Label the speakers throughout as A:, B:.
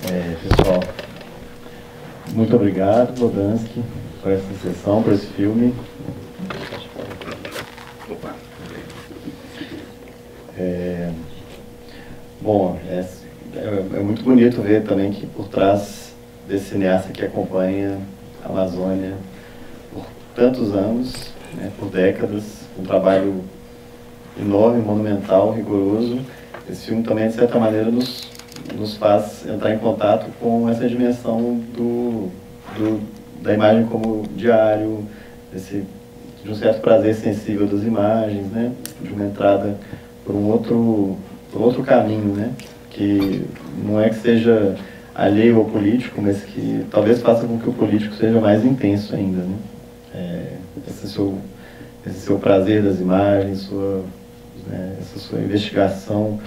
A: Pessoal, muito obrigado, Bodansky, por essa sessão, por esse filme. Bom, é muito bonito ver também que por trás desse cineasta que acompanha a Amazônia por tantos anos, né, por décadas, um trabalho enorme, monumental, rigoroso. Esse filme também, de certa maneira, nos faz entrar em contato com essa dimensão da imagem como diário, de um certo prazer sensível das imagens, né, de uma entrada por um outro caminho, né, que não é que seja alheio ao político, mas que talvez faça com que o político seja mais intenso ainda, né. Esse seu prazer das imagens, essa sua investigação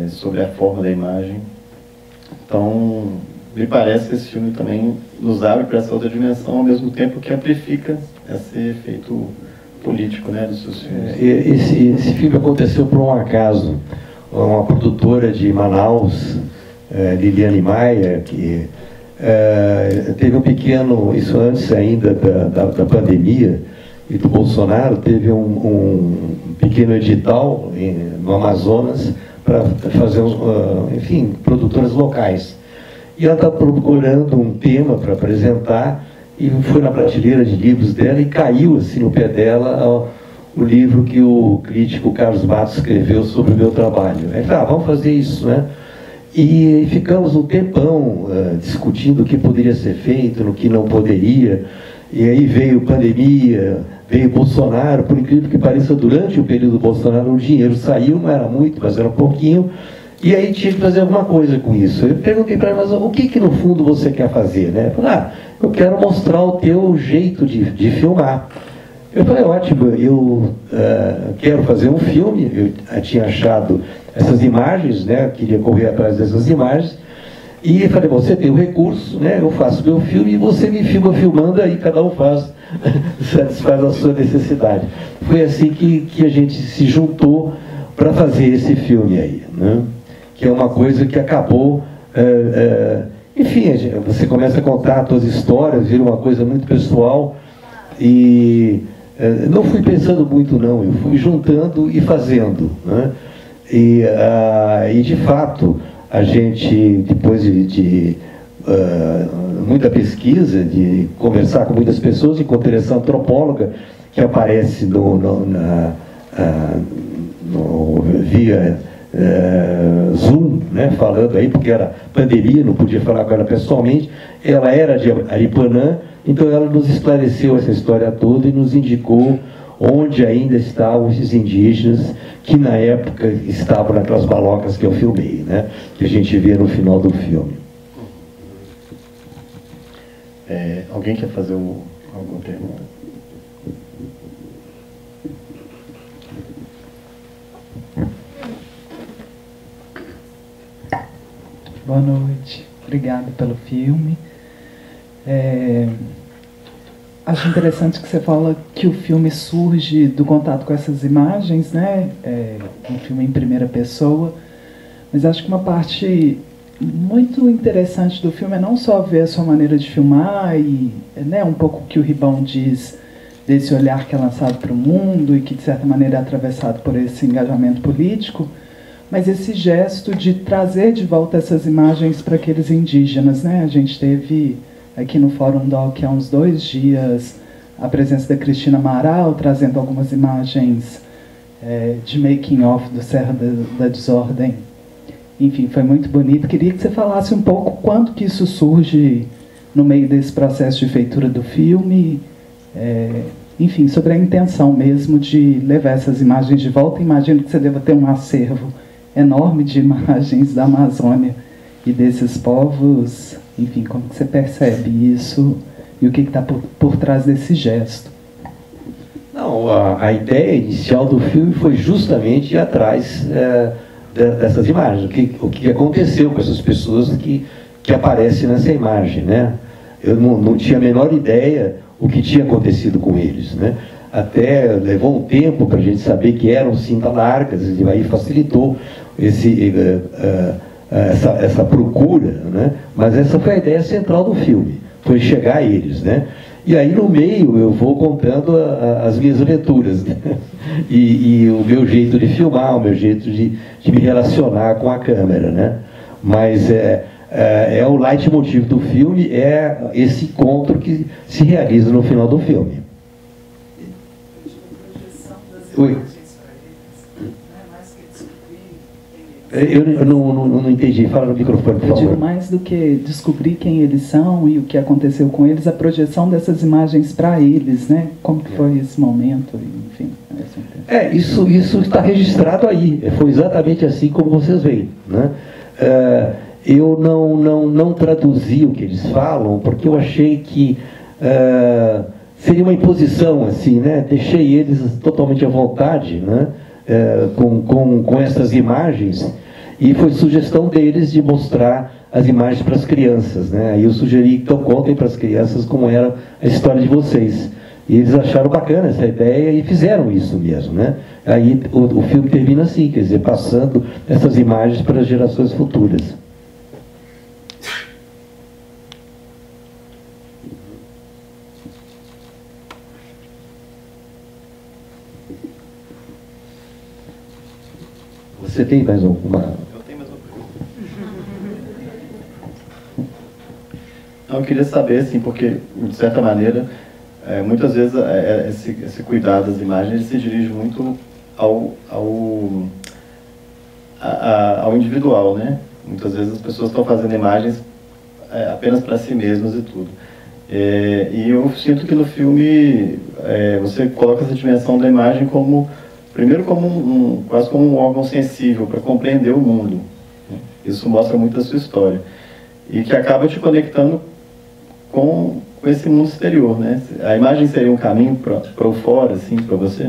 A: sobre a forma da imagem. Então, me parece que esse filme também nos abre para essa outra dimensão, ao mesmo tempo que amplifica esse efeito político, né, dos seus filmes.
B: Esse filme aconteceu por um acaso. Uma produtora de Manaus, Liliane Maia, que teve um pequeno, isso antes ainda da pandemia e do Bolsonaro, teve um pequeno edital no Amazonas para fazer, enfim, produtoras locais. E ela estava procurando um tema para apresentar e foi na prateleira de livros dela e caiu assim no pé dela o livro que o crítico Carlos Matos escreveu sobre o meu trabalho. Aí falou, vamos fazer isso, né? E ficamos um tempão discutindo o que poderia ser feito, no que não poderia. E aí veio pandemia, veio Bolsonaro, por incrível que pareça, durante o período do Bolsonaro o dinheiro saiu, não era muito, mas era um pouquinho, e aí tinha que fazer alguma coisa com isso. Eu perguntei para ela, mas o que no fundo você quer fazer, né? Eu falei, eu quero mostrar o teu jeito de filmar. Eu falei, ótimo, eu quero fazer um filme, eu tinha achado essas imagens, né? Queria correr atrás dessas imagens, e falei, você tem o recurso, né? Eu faço meu filme e você me filma filmando, aí cada um satisfaz a sua necessidade. Foi assim que a gente se juntou para fazer esse filme aí, né? Que é uma coisa que acabou... enfim, você começa a contar as suas histórias, vira uma coisa muito pessoal, e não fui pensando muito não, eu fui juntando e fazendo, né? E de fato, a gente, depois de muita pesquisa, de conversar com muitas pessoas, encontrei essa antropóloga que aparece via Zoom, né, falando aí, porque era pandemia, não podia falar com ela pessoalmente. Ela era de Aripuanã, então ela nos esclareceu essa história toda e nos indicou onde ainda estavam esses indígenas que na época estavam naquelas balocas que eu filmei, né, que a gente vê no final do filme.
A: Alguém quer fazer alguma pergunta?
C: Boa noite, obrigado pelo filme. Acho interessante que você fala que o filme surge do contato com essas imagens, né? Um filme em primeira pessoa, mas acho que uma parte muito interessante do filme é não só ver a sua maneira de filmar e, né, um pouco o que o Ribão diz desse olhar que é lançado para o mundo e que de certa maneira é atravessado por esse engajamento político, mas esse gesto de trazer de volta essas imagens para aqueles indígenas, né? A gente teve aqui no Fórum DOC há uns 2 dias a presença da Cristina Amaral trazendo algumas imagens de making of do Serra da Desordem. Enfim, foi muito bonito. Queria que você falasse um pouco quando que isso surge no meio desse processo de feitura do filme, enfim, sobre a intenção mesmo de levar essas imagens de volta. Imagino que você deva ter um acervo enorme de imagens da Amazônia e desses povos. Enfim, como que você percebe isso e o que está por trás desse gesto?
B: Não, a ideia inicial do filme foi justamente ir atrás dessas imagens, o que aconteceu com essas pessoas que aparecem nessa imagem, né? Eu não tinha a menor ideia o que tinha acontecido com eles, né? Até levou um tempo para a gente saber que eram cinta largas, e aí facilitou essa procura, né? Mas essa foi a ideia central do filme, foi chegar a eles, né? E aí no meio eu vou contando as minhas aventuras, né? E o meu jeito de filmar, o meu jeito de me relacionar com a câmera, né? Mas o leitmotiv do filme é esse encontro que se realiza no final do filme. Oi. Eu não entendi. Fala no microfone, por favor.
C: Eu digo, mais do que descobrir quem eles são e o que aconteceu com eles, a projeção dessas imagens para eles, né? Como que foi esse momento, enfim.
B: Isso está registrado aí. Foi exatamente assim como vocês veem, né? Eu não traduzi o que eles falam, porque eu achei que seria uma imposição, assim, né? Deixei eles totalmente à vontade, né? Com essas imagens, e foi sugestão deles de mostrar as imagens para as crianças, né? Aí eu sugeri, então contem para as crianças como era a história de vocês. E eles acharam bacana essa ideia e fizeram isso mesmo, né? Aí o filme termina assim, quer dizer, passando essas imagens para as gerações futuras. Você tem mais alguma?
A: Eu tenho mais uma pergunta. Eu queria saber, assim, porque, de certa maneira, muitas vezes esse cuidado das imagens se dirige muito ao individual, né? Muitas vezes as pessoas estão fazendo imagens apenas para si mesmas e tudo. E eu sinto que no filme você coloca essa dimensão da imagem como... Primeiro, quase como um órgão sensível para compreender o mundo. Isso mostra muito a sua história. E que acaba te conectando com esse mundo exterior, né? A imagem seria um caminho para o fora, assim, para você?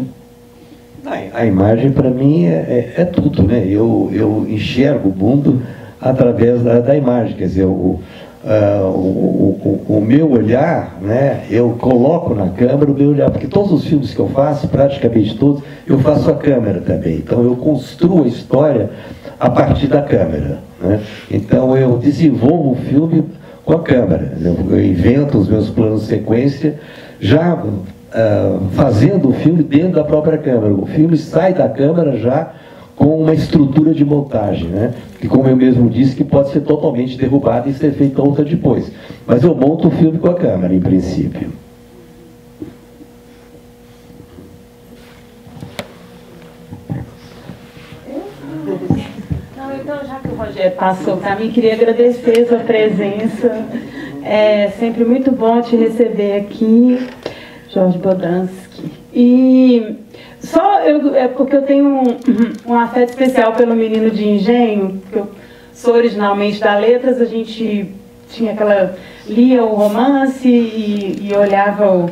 B: A imagem, para mim, é tudo, né? Eu enxergo o mundo através da imagem. Quer dizer, o meu olhar, né, eu coloco na câmera o meu olhar, porque todos os filmes que eu faço, praticamente todos, eu faço a câmera também. Então eu construo a história a partir da câmera, né? Então eu desenvolvo o filme com a câmera. Eu invento os meus planos de sequência, já fazendo o filme dentro da própria câmera. O filme sai da câmera já com uma estrutura de montagem, né? Que, como eu mesmo disse, que pode ser totalmente derrubada e ser feita outra depois. Mas eu monto o filme com a câmera, em princípio.
D: Então, já que o Rogério passou para mim, queria agradecer a sua presença. É sempre muito bom te receber aqui, Jorge Bodansky. E porque eu tenho um afeto especial pelo Menino de Engenho, porque eu sou originalmente da Letras, a gente lia o romance e olhava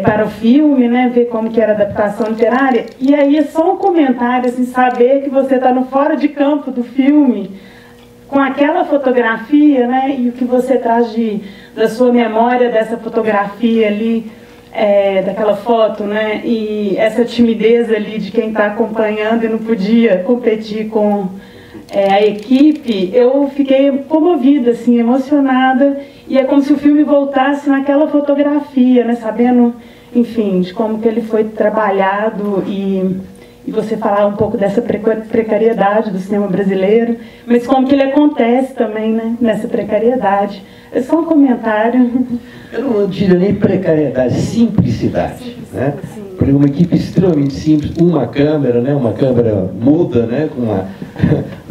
D: para o filme, né, ver como que era a adaptação literária, e aí é só um comentário, assim, saber que você está no fora de campo do filme, com aquela fotografia, né, e o que você traz da sua memória dessa fotografia ali, daquela foto, né, e essa timidez ali de quem está acompanhando e não podia competir com a equipe, eu fiquei comovida, assim, emocionada, e é como se o filme voltasse naquela fotografia, né, sabendo, enfim, de como que ele foi trabalhado e você falar um pouco dessa precariedade do cinema brasileiro, mas como que ele acontece também, né, nessa precariedade. É só um comentário.
B: Eu não diria nem precariedade, simplicidade, né? Porque uma equipe extremamente simples, uma câmera, né? Uma câmera muda, né? Com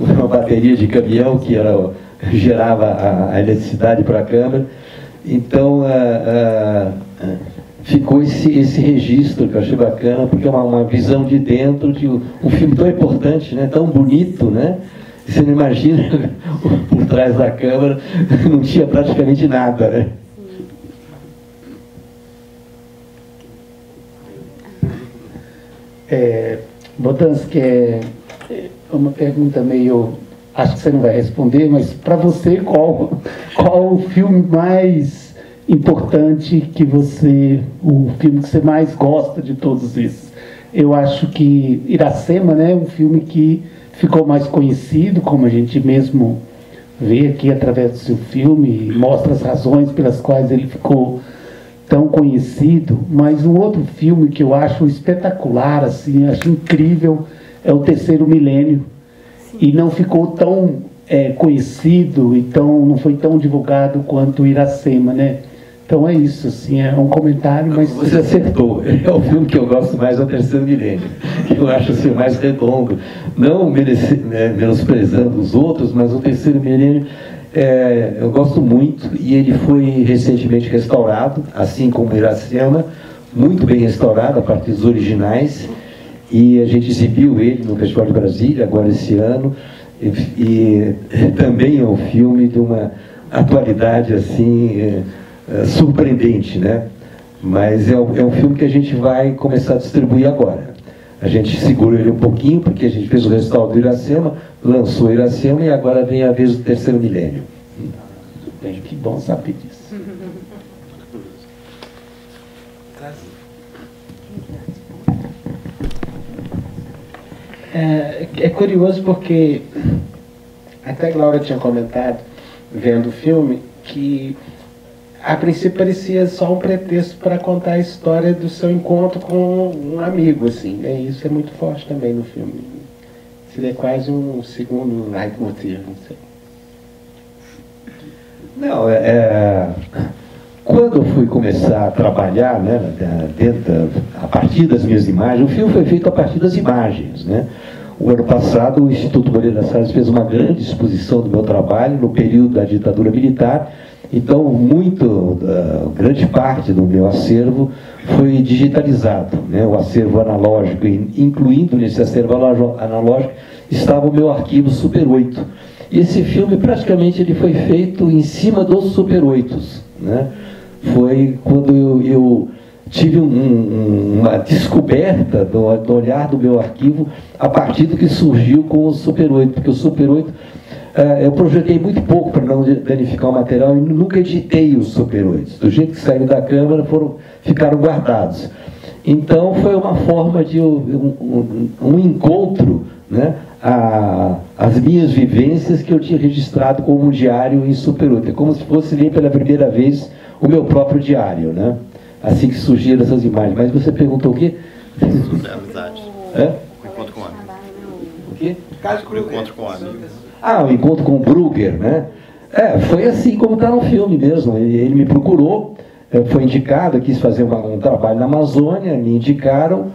B: uma bateria de caminhão que gerava a eletricidade para a câmera. Então, ficou esse registro que eu achei bacana, porque é uma visão de dentro de um filme tão importante, né? Tão bonito, né? Você não imagina, por trás da câmera não tinha praticamente nada, né?
E: Bodansky, é uma pergunta meio... Acho que você não vai responder, mas para você, qual o filme mais importante o filme que você mais gosta de todos esses? Eu acho que Iracema, né, é um filme que ficou mais conhecido, como a gente mesmo vê aqui através do seu filme, e mostra as razões pelas quais ele ficou tão conhecido. Mas um outro filme que eu acho espetacular, assim, acho incrível, é o Terceiro Milênio. E não ficou tão conhecido, então não foi tão divulgado quanto Iracema, né? Então é isso, assim, é um comentário, mas...
B: Você acertou. É o filme que eu gosto mais, é o Terceiro Milênio. Eu acho assim, o mais redondo. Não menosprezando os outros, mas o Terceiro Milênio eu gosto muito, e ele foi recentemente restaurado, assim como Iracema, muito bem restaurado a partir dos originais, e a gente exibiu ele no Festival de Brasília, agora esse ano, e também é um filme de uma atualidade assim surpreendente, né? Mas é um filme que a gente vai começar a distribuir agora. A gente segurou ele um pouquinho, porque a gente fez o restauro do Iracema, lançou o Iracema, e agora vem a vez do Terceiro Milênio.
E: Bem, que bom saber disso.
F: É curioso porque até a Glória tinha comentado, vendo o filme, que a princípio parecia só um pretexto para contar a história do seu encontro com um amigo, assim, né? Isso é muito forte também no filme. Seria quase um segundo leitmotiv, não sei.
B: Não, quando eu fui começar a trabalhar, né, a partir das minhas imagens, o filme foi feito a partir das imagens, né? O ano passado, o Instituto Moreira Salles fez uma grande exposição do meu trabalho no período da ditadura militar. Então, grande parte do meu acervo foi digitalizado, né? O acervo analógico, incluindo nesse acervo analógico, estava o meu arquivo Super 8. E esse filme, praticamente, ele foi feito em cima dos Super 8s, né? Foi quando eu tive uma descoberta do olhar do meu arquivo a partir do que surgiu com o Super 8, porque o Super 8 eu projetei muito pouco para não danificar o material e nunca editei os Super 8. Do jeito que saiu da câmera, ficaram guardados. Então foi uma forma de um encontro, né, as minhas vivências que eu tinha registrado como um diário em Super 8. É como se fosse ler pela primeira vez o meu próprio diário, né? Assim que surgiram essas imagens. Mas você perguntou o quê?
A: Sobre a amizade. O encontro com o amigo.
B: O quê?
A: O encontro com o amigo.
B: O encontro com o Brugger, né? Foi assim como está no filme mesmo. Ele me procurou, foi indicado, quis fazer um trabalho na Amazônia, me indicaram,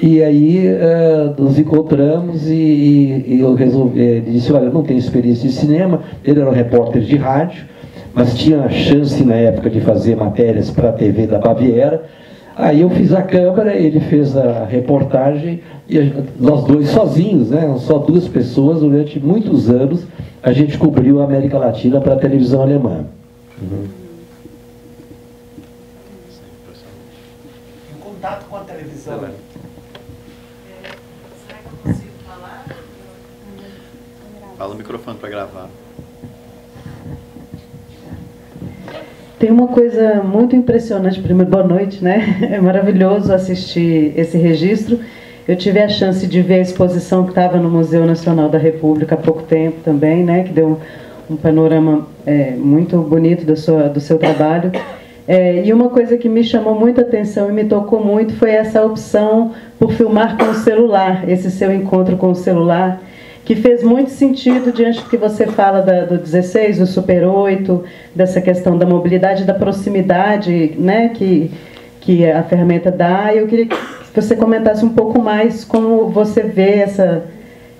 B: e aí nos encontramos e eu resolvi, ele disse, olha, eu não tenho experiência de cinema, ele era um repórter de rádio, mas tinha chance na época de fazer matérias para a TV da Baviera. Aí eu fiz a câmera, ele fez a reportagem, e nós dois sozinhos, né, só duas pessoas, durante muitos anos, a gente cobriu a América Latina para a televisão alemã.
E: Em contato com a televisão.
G: Será que eu consigo falar?
A: Fala o microfone para gravar.
D: Tem uma coisa muito impressionante. Primeiro, boa noite, né? É maravilhoso assistir esse registro. Eu tive a chance de ver a exposição que estava no Museu Nacional da República há pouco tempo também, né? Que deu um panorama muito bonito do seu trabalho. E uma coisa que me chamou muita atenção e me tocou muito foi essa opção por filmar com o celular, esse seu encontro com o celular, que fez muito sentido diante do que você fala do 16, do Super 8, dessa questão da mobilidade, da proximidade, né, que a ferramenta dá. Eu queria que você comentasse um pouco mais como você vê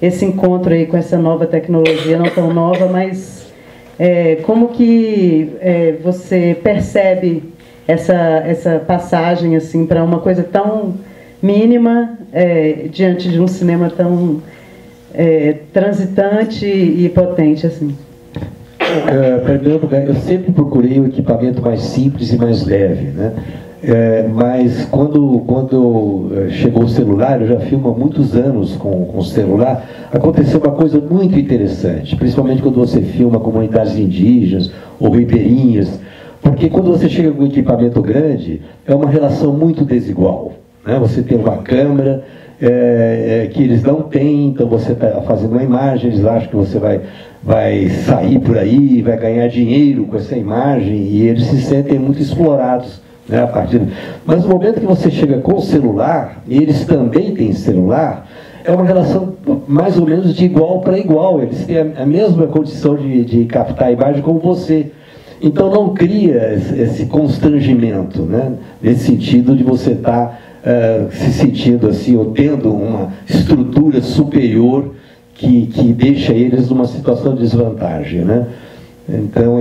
D: esse encontro aí com essa nova tecnologia, não tão nova, mas como que você percebe essa passagem assim, para uma coisa tão mínima diante de um cinema tão transitante e potente assim.
B: Em primeiro lugar, eu sempre procurei o equipamento mais simples e mais leve, né? Mas quando chegou o celular, eu já filmo há muitos anos com o celular, aconteceu uma coisa muito interessante, principalmente quando você filma comunidades indígenas ou ribeirinhas, porque quando você chega com um equipamento grande, é uma relação muito desigual, né? Você tem uma câmera, que eles não têm, então você está fazendo uma imagem, eles acham que você vai sair por aí, vai ganhar dinheiro com essa imagem, e eles se sentem muito explorados, né, a partir Mas no momento que você chega com o celular, e eles também têm celular, é uma relação mais ou menos de igual para igual, eles têm a mesma condição de captar a imagem como você. Então não cria esse constrangimento, né, nesse sentido de você estar se sentindo assim, ou tendo uma estrutura superior que deixa eles numa situação de desvantagem, né? Então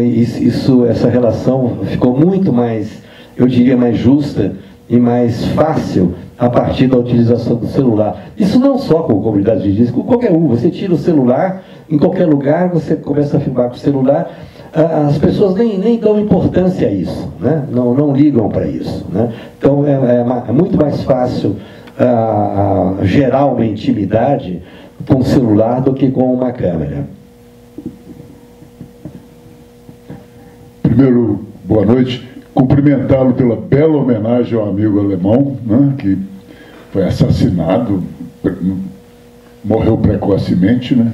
B: essa relação ficou muito mais, eu diria, mais justa e mais fácil a partir da utilização do celular. Isso não só com comunidades de disco, com qualquer um. Você tira o celular, em qualquer lugar, você começa a filmar com o celular, as pessoas nem dão importância a isso, né? Não ligam para isso, né? Então é muito mais fácil gerar uma intimidade com o celular do que com uma câmera.
G: Primeiro, boa noite. Cumprimentá-lo pela bela homenagem ao amigo alemão, né, que foi assassinado, morreu precocemente, né?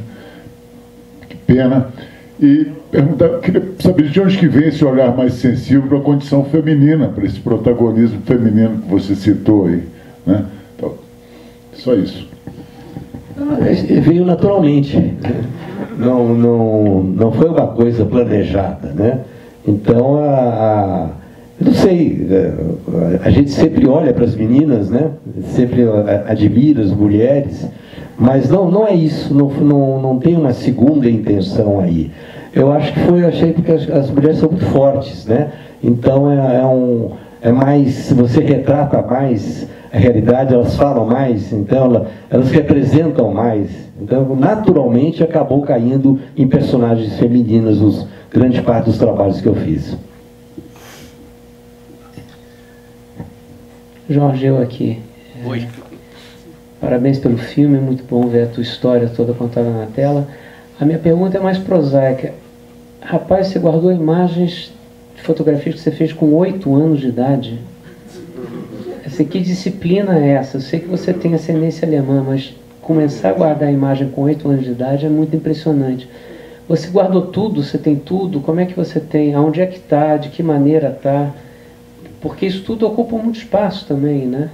G: Que pena. E queria saber de onde que vem esse olhar mais sensível para a condição feminina, para esse protagonismo feminino que você citou aí, né? Então, só isso.
B: Veio naturalmente, não foi uma coisa planejada, né? Então, eu não sei, a gente sempre olha para as meninas, né? Sempre admira as mulheres, mas não é isso, não tem uma segunda intenção aí. Eu achei que as mulheres são muito fortes, né? Então é mais, você retrata mais a realidade, elas falam mais, então elas representam mais. Então, naturalmente, acabou caindo em personagens femininas grande parte dos trabalhos que eu fiz.
E: Jorge, eu aqui.
H: Oi.
E: Parabéns pelo filme, é muito bom ver a tua história toda contada na tela. A minha pergunta é mais prosaica. Rapaz, você guardou imagens de fotografias que você fez com 8 anos de idade? Que disciplina é essa? Eu sei que você tem ascendência alemã, mas começar a guardar a imagem com 8 anos de idade é muito impressionante. Você guardou tudo? Você tem tudo? Como é que você tem? Aonde é que está? De que maneira está? Porque isso tudo ocupa muito espaço também, né?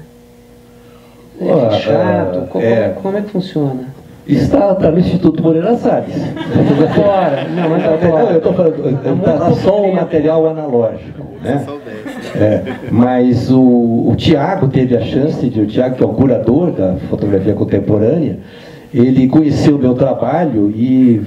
E: É fechado? Como é que funciona?
B: Está no Instituto Moreira Salles.
E: Agora, não, mas agora.
B: Eu estou falando, está só o material analógico, né? Mas o Tiago teve a chance, o Tiago, que é o curador da fotografia contemporânea, ele conheceu o meu trabalho e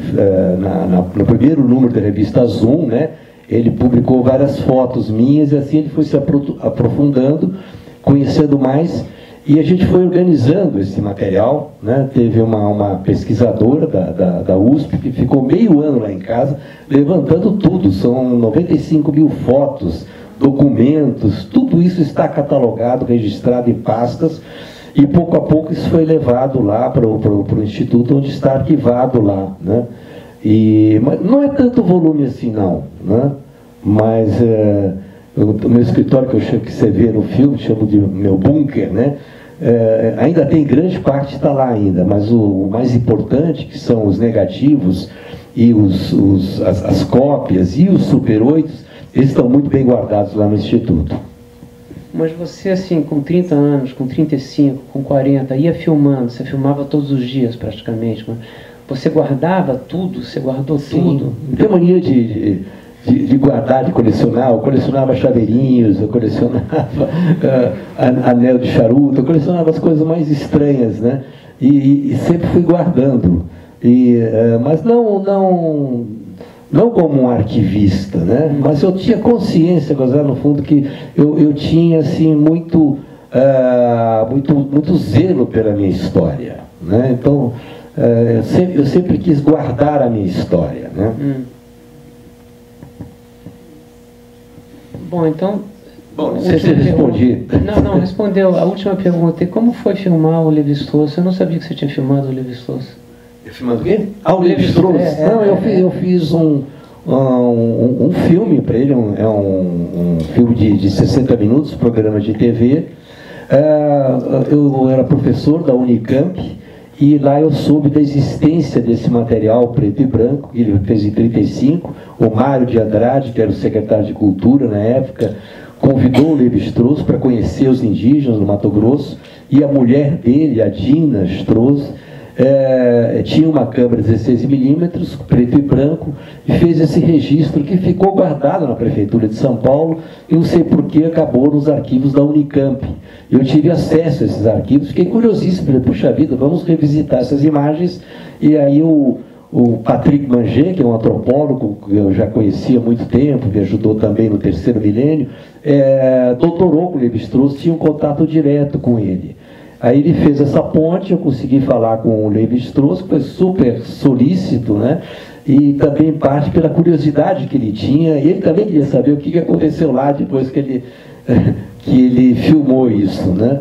B: no primeiro número da revista Zoom, né, ele publicou várias fotos minhas e assim ele foi se aprofundando, conhecendo mais, e a gente foi organizando esse material, né? Teve uma pesquisadora da USP que ficou meio ano lá em casa levantando tudo, são 95 mil fotos, documentos, tudo isso está catalogado, registrado em pastas, e pouco a pouco isso foi levado lá para o Instituto, onde está arquivado lá, né? Mas não é tanto volume assim não, né? Mas o meu escritório, que você vê no filme, chamo de meu bunker, né? Ainda tem grande parte, está lá ainda, mas o mais importante, que são os negativos e as cópias e os Super 8, eles estão muito bem guardados lá no Instituto.
E: Mas você, assim, com 30 anos, com 35, com 40, ia filmando, você filmava todos os dias praticamente, mas você guardava tudo? Você guardou tudo?
B: Não tem mania de guardar, de colecionar. Eu colecionava chaveirinhos, eu colecionava anel de charuto, eu colecionava as coisas mais estranhas, né? E sempre fui guardando. Mas não como um arquivista, né? Mas eu tinha consciência, gozar no fundo, que eu tinha assim muito zelo pela minha história, né? Então eu sempre quis guardar a minha história, né?
E: Bom, então...
B: Não sei se respondi.
E: Não, respondeu. A última pergunta, como foi filmar o Levi-Strauss? Eu não sabia que você tinha filmado o Levi-Strauss.
B: Filmado o quê? O Levi-Strauss? Eu fiz um filme para ele, um filme de 60 minutos, programa de TV, Eu era professor da Unicamp e lá eu soube da existência desse material preto e branco, que ele fez em 1935. O Mário de Andrade, que era o secretário de Cultura na época, convidou o Lévi-Strauss para conhecer os indígenas do Mato Grosso, e a mulher dele, a Dina Strauss, tinha uma câmera 16mm, preto e branco, e fez esse registro que ficou guardado na Prefeitura de São Paulo, e não sei por que acabou nos arquivos da Unicamp. Eu tive acesso a esses arquivos, fiquei curiosíssimo, falei, puxa vida, vamos revisitar essas imagens. E aí o Patrick Manger, que é um antropólogo que eu já conhecia há muito tempo, me ajudou também no terceiro milênio, doutorou com o Lévi-Strauss, tinha um contato direto com ele. Aí ele fez essa ponte, eu consegui falar com o Lévi-Strauss, que foi super solícito, né? E também parte pela curiosidade que ele tinha. Ele também queria saber o que aconteceu lá depois que ele filmou isso, né?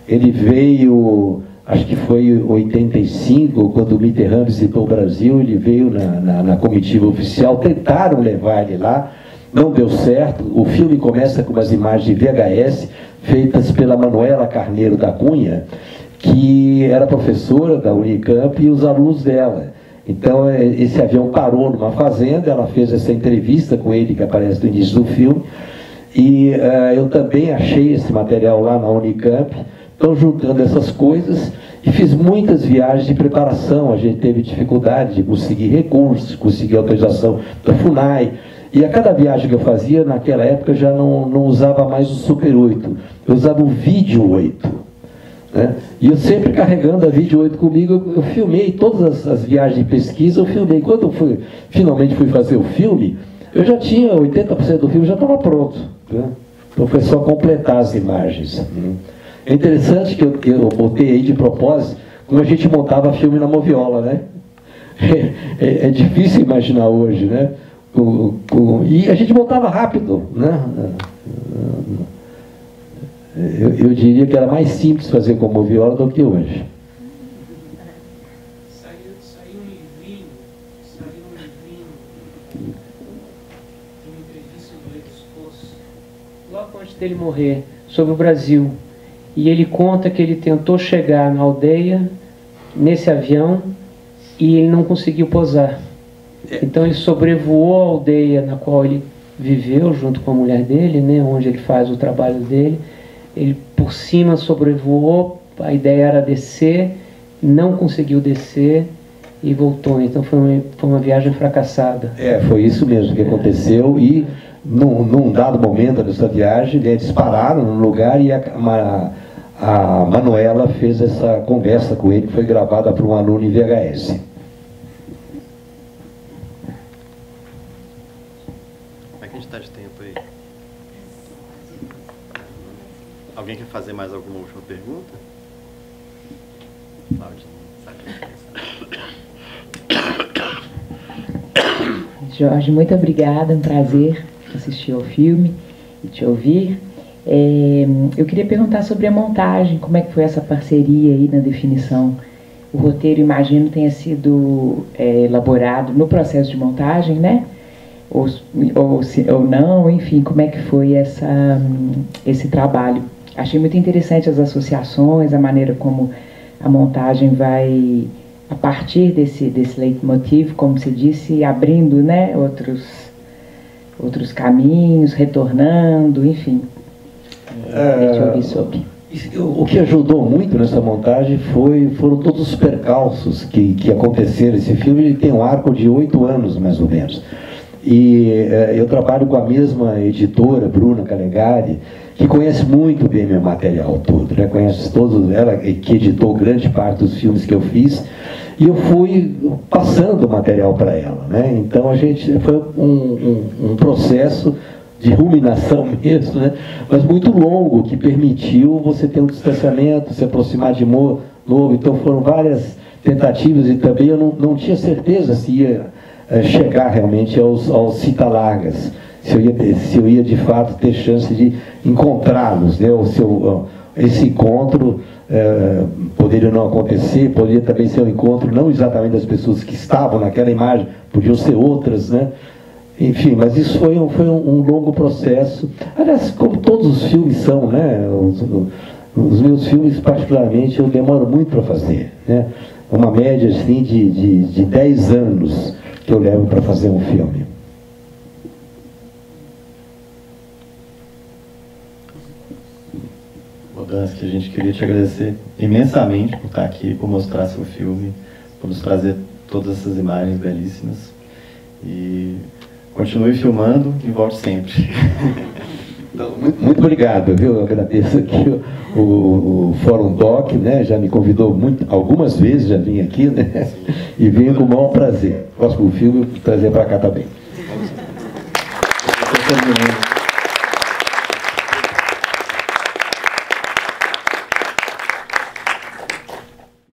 B: Ele veio, acho que foi em 85, quando o Mitterrand visitou o Brasil, ele veio na comitiva oficial, tentaram levar ele lá, não deu certo. O filme começa com umas imagens de VHS, feitas pela Manuela Carneiro da Cunha, que era professora da Unicamp, e os alunos dela. Então, esse avião parou numa fazenda, ela fez essa entrevista com ele, que aparece no início do filme, e eu também achei esse material lá na Unicamp. Então, juntando essas coisas, e fiz muitas viagens de preparação. A gente teve dificuldade de conseguir recursos, conseguir autorização da FUNAI. E a cada viagem que eu fazia, naquela época, já não usava mais o Super 8, eu usava o Vídeo 8. Né? E eu sempre carregando a Vídeo 8 comigo, eu filmei todas as viagens de pesquisa, eu filmei. Quando eu finalmente fui fazer o filme, eu já tinha 80% do filme, já estava pronto. Né? Então foi só completar as imagens. É interessante que eu botei aí de propósito, como a gente montava filme na moviola, né? É difícil imaginar hoje, né? E a gente montava rápido, né? Eu diria que era mais simples fazer com moviola do que hoje.
H: Saiu um livrinho de uma entrevista do Lévi-Strauss, logo antes dele morrer, sobre o Brasil. E ele conta que ele tentou chegar na aldeia, nesse avião, e ele não conseguiu pousar. Então ele sobrevoou a aldeia na qual ele viveu, junto com a mulher dele, né, onde ele faz o trabalho dele. Ele por cima sobrevoou, a ideia era descer, não conseguiu descer e voltou. Então foi uma viagem fracassada.
B: Foi isso mesmo que aconteceu. E num dado momento dessa viagem, eles pararam no lugar e a Manuela fez essa conversa com ele, que foi gravada por um aluno em VHS.
A: Como é que a gente está de tempo aí? Alguém quer fazer mais alguma última pergunta?
I: Jorge, muito obrigada, um prazer assistir ao filme e te ouvir. Eu queria perguntar sobre a montagem, como é que foi essa parceria aí na definição? O roteiro, imagino, tenha sido elaborado no processo de montagem, né? Ou não, enfim, como é que foi esse trabalho? Achei muito interessante as associações, a maneira como a montagem vai, a partir desse leitmotiv, como se disse, abrindo, né, outros caminhos, retornando, enfim. Te ouvir sobre.
B: O que ajudou muito nessa montagem foram todos os percalços que aconteceram. Esse filme ele tem um arco de 8 anos, mais ou menos. E eu trabalho com a mesma editora, Bruna Calegari, que conhece muito bem meu material todo, né? Conhece todo, ela que editou grande parte dos filmes que eu fiz, e eu fui passando o material para ela, né? Então a gente foi um processo de ruminação mesmo, né? Mas muito longo, que permitiu você ter um distanciamento, se aproximar de novo. Então foram várias tentativas, e também eu não tinha certeza se ia chegar realmente aos cita-largas, se eu ia de fato ter chance de encontrá-los, né? Esse encontro poderia não acontecer, poderia também ser um encontro não exatamente das pessoas que estavam naquela imagem, podiam ser outras, né? Enfim, mas isso foi um longo processo. Aliás, como todos os filmes são, né? Os meus filmes, particularmente, eu demoro muito para fazer, né? Uma média assim, de 10 anos que eu levo para fazer um filme.
A: Bodansky, a gente queria te agradecer imensamente por estar aqui, por mostrar seu filme, por nos trazer todas essas imagens belíssimas. E continue filmando e volte sempre.
B: Então, muito obrigado, viu? Eu agradeço aqui o Fórum Doc, né? Já me convidou algumas vezes, já vim aqui, né? E venho com o maior prazer. Próximo filme, eu vou trazer para cá também.